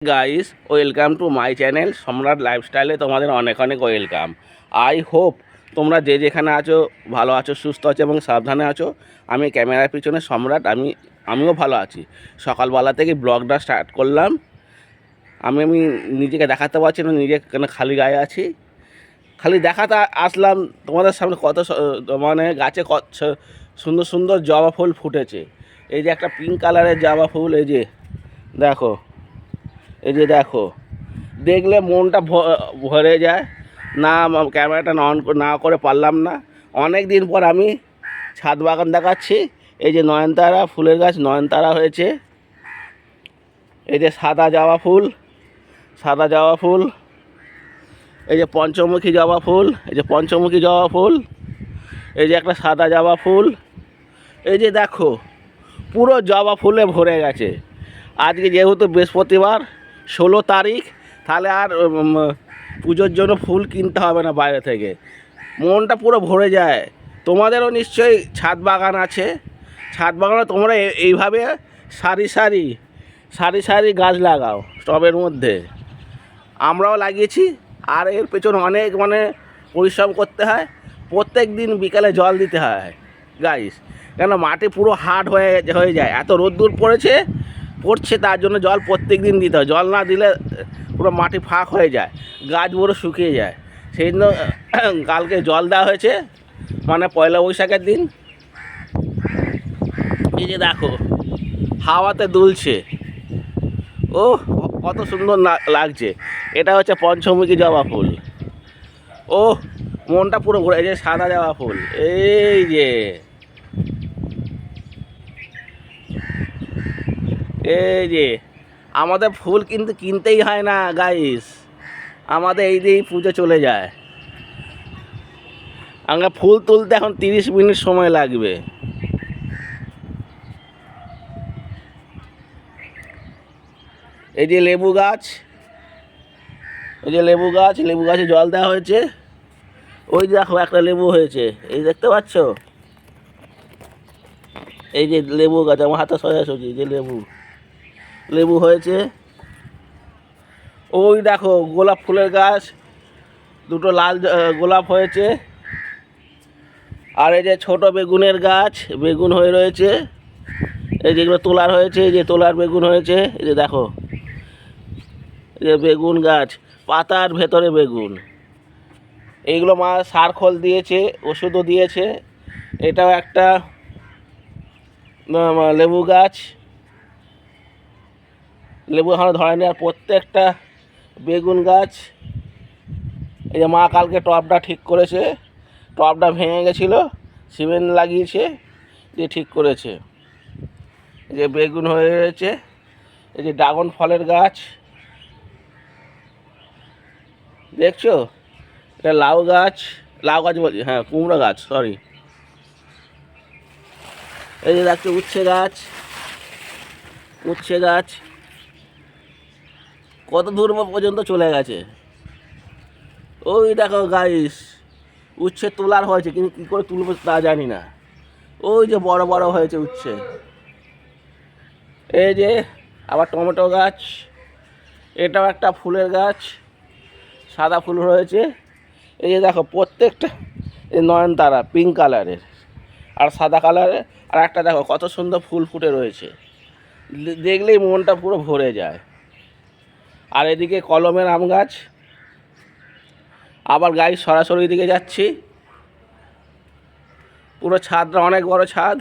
Guys, welcome to my channel সম্রাট লাইফস্টাইলে তোমাদের অনেক অনেক ওয়েলকাম। আই হোপ তোমরা যে যেখানে আছো ভালো আছো, সুস্থ আছো এবং সাবধানে আছো। আমি ক্যামেরার পিছনে সম্রাট, আমিও ভালো আছি। সকালবেলা থেকে ব্লগটা স্টার্ট করলাম। আমি নিজেকে দেখাতে পারছি না, নিজে কেন খালি গায়ে আছি। খালি দেখাতে আসলাম তোমাদের সামনে কত মানে গাছে কত সুন্দর সুন্দর জবা ফুল ফুটেছে। এই যে একটা পিঙ্ক কালারের জবা ফুল, এই যে দেখো, এই যে দেখো, দেখলে মনটা ভরে যায়। না, ক্যামেরাটা অন না করে পারলাম না। অনেক দিন পর আমি ছাদ বাগান দেখাচ্ছি। এই যে নয়নতারা ফুলের গাছ, নয়নতারা হয়েছে। এই যে সাদা জবা ফুল, সাদা জবা ফুল। এই যে পঞ্চমুখী জবা ফুল, এই যে পঞ্চমুখী জবা ফুল। এই যে একটা সাদা জবা ফুল। এই যে দেখো, পুরো জবা ফুলে ভরে গেছে। আজকে যেহেতু বৃহস্পতিবার 16 তারিখ, তাহলে আর পুজোর জন্য ফুল কিনতে হবে না বাইরে থেকে। মনটা পুরো ভরে যায়। তোমাদেরও নিশ্চয়ই ছাদ বাগান আছে। ছাদ বাগানে তোমরা এইভাবে সারি সারি সারি সারি গাছ লাগাও টবের মধ্যে। আমরাও লাগিয়েছি। আর এর পেছনে অনেক পরিশ্রম করতে হয়। প্রত্যেক দিন বিকালে জল দিতে হয় গাইস, কেন মাটি পুরো হার্ড হয়ে যায়। এত রোদ্দুর পড়ছে, তার জন্য জল প্রত্যেক দিন দিতে হয়। জল না দিলে পুরো মাটি ফাঁক হয়ে যায়, গাছ পুরো শুকিয়ে যায়। সেই জন্য কালকে জল দেওয়া হয়েছে, মানে পয়লা বৈশাখের দিন। এই যে দেখো, হাওয়াতে দুলছে। ও কত সুন্দর লাগছে। এটা হচ্ছে পঞ্চমুখী জবা ফুল। ও মনটা পুরো ঘুরে। এই যে সাদা জবা ফুল, এই যে এই যে আমাদের ফুল কিন্তু কিনতেই হয় না গাইস। আমাদের এই দিয়েই পুজো চলে যায়। আমরা ফুল তুলতে এখন 30 মিনিট সময় লাগবে। এই যে লেবু গাছ, এই যে লেবু গাছ, লেবু গাছে জল দেওয়া হয়েছে। ওই দেখো একটা লেবু হয়েছে, এই দেখতে পাচ্ছ? এই যে লেবু গাছ, আমার হাতে সোজাসুজি যে লেবু হয়েছে। ওই দেখো গোলাপ ফুলের গাছ, দুটো লাল গোলাপ হয়েছে। আর এই যে ছোট বেগুনের গাছ, বেগুন হয়ে রয়েছে। এই যেগুলো তোলার হয়েছে, এই যে তোলার বেগুন হয়েছে। এই যে দেখো, এই যে বেগুন গাছ, পাতার ভেতরে বেগুন। এইগুলো মা সার খোল দিয়েছে, ওষুধও দিয়েছে। এটাও একটা লেবু গাছ, লেবু এখনো ধরেনি। আর প্রত্যেকটা বেগুন গাছ। এই যে মা কালকে টবটা ঠিক করেছে, টবটা ভেঙে গেছিলো, সিমেন্ট লাগিয়েছে দিয়ে ঠিক করেছে। এই যে বেগুন হয়ে রয়েছে। এই যে ড্রাগন ফলের গাছ দেখছো, এটা লাউ গাছ বলছি, হ্যাঁ কুমড়ো গাছ, সরি। এই যে দেখছো উচ্ছে গাছ কত দূর পর্যন্ত চলে গেছে। ওই দেখো গাইস, উচ্ছে তোলার হয়েছে, কিন্তু কী করে তুলবো তা জানি না। ওই যে বড় বড় হয়েছে উচ্ছে। এই যে আবার টমেটো গাছ, এটাও একটা ফুলের গাছ, সাদা ফুল রয়েছে। এই যে দেখো প্রত্যেকটা, এই নয়নতারা পিঙ্ক কালারের আর সাদা কালারের। আর একটা দেখো কত সুন্দর ফুল ফুটে রয়েছে, দেখলেই মনটা পুরো ভরে যায়। আর এদিকে কলমের আম গাছ। আবার গাড়ি সরাসরি দিকে যাচ্ছি। পুরো ছাদটা অনেক বড় ছাদ।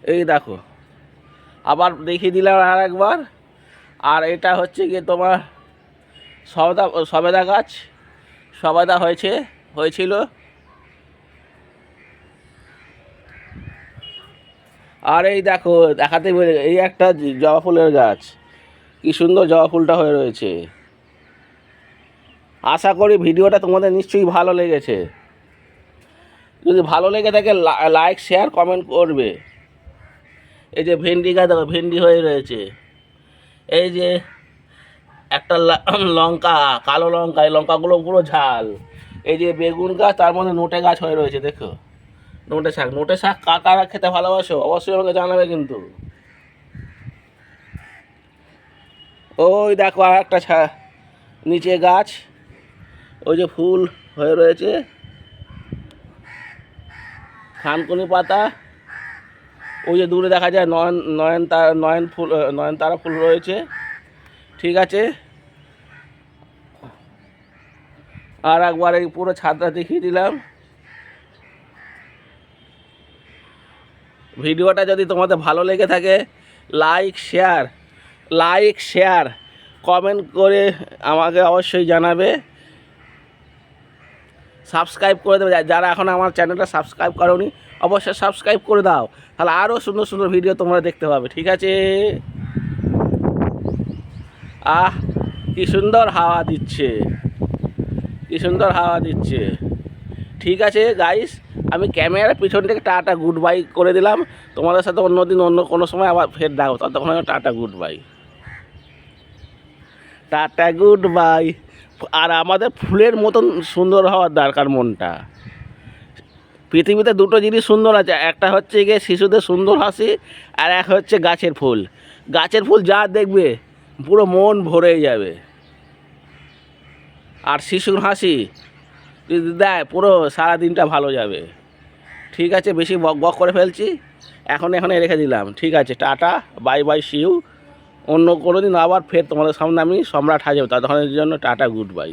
এই দেখো, আবার দেখিয়ে দিলাম আর একবার। আর এটা হচ্ছে গিয়ে তোমার সবেদা গাছ, সবেদা হয়েছিল। আর এই দেখো, দেখাতে এই একটা জবা ফুলের গাছ, কি সুন্দর জবা ফুলটা হয়ে রয়েছে। আশা করি ভিডিওটা তোমাদের নিশ্চয়ই ভালো লেগেছে। যদি ভালো লেগে থাকে লাইক শেয়ার কমেন্ট করবে। এই যে ভেন্ডি গাছ দেখো, ভেন্ডি হয়ে রয়েছে। এই যে একটা লঙ্কা, কালো লঙ্কা, এই লঙ্কাগুলো পুরো ঝাল। এই যে বেগুন গাছ, তার মধ্যে নোটে গাছ হয়ে রয়েছে দেখো, নোটে শাক। কারা খেতে ভালোবাসো অবশ্যই আমাকে জানাবে কিন্তু। ওই দেখো আর একটা নিচে গাছ, ওই যে ফুল হয়ে রয়েছে, থানকুনি পাতা। ওই যে দূরে দেখা যায় নয়নতারা ফুল রয়েছে। ঠিক আছে, আর একবার এই পুরো ছাদটা দেখিয়ে দিলাম। ভিডিওটা যদি তোমাদের ভালো লেগে থাকে লাইক শেয়ার কমেন্ট করে আমাকে অবশ্যই জানাবে। সাবস্ক্রাইব করে দেবে, যারা এখন আমার চ্যানেলটা সাবস্ক্রাইব করোনি অবশ্যই সাবস্ক্রাইব করে দাও, তাহলে আরও সুন্দর সুন্দর ভিডিও তোমরা দেখতে পাবে। ঠিক আছে, কি সুন্দর হাওয়া দিচ্ছে, কি সুন্দর হাওয়া দিচ্ছে। ঠিক আছে গাইস, আমি ক্যামেরার পিছন থেকে টাটা গুড বাই করে দিলাম। তোমাদের সাথে অন্যদিন অন্য কোনো সময় আবার ফের দেখো, ততক্ষণ tata goodbye, tata goodbye. আর আমাদের ফুলের মতন সুন্দর হওয়ার দরকার মনটা। পৃথিবীতে দুটো জিনিস সুন্দর আছে, একটা হচ্ছে গিয়ে শিশুদের সুন্দর হাসি, আর এক হচ্ছে গাছের ফুল। গাছের ফুল যা দেখবে পুরো মন ভরে যাবে, আর শিশুর হাসি যদি দেয় পুরো সারাদিনটা ভালো যাবে। ঠিক আছে, বেশি বক বক করে ফেলছি, এখানে রেখে দিলাম। ঠিক আছে, টাটা বাই বাই, সিউ। অন্য কোনো দিন আবার ফের তোমাদের সামনে আমি সম্রাট হাজির, ততক্ষণের জন্য টাটা গুড বাই।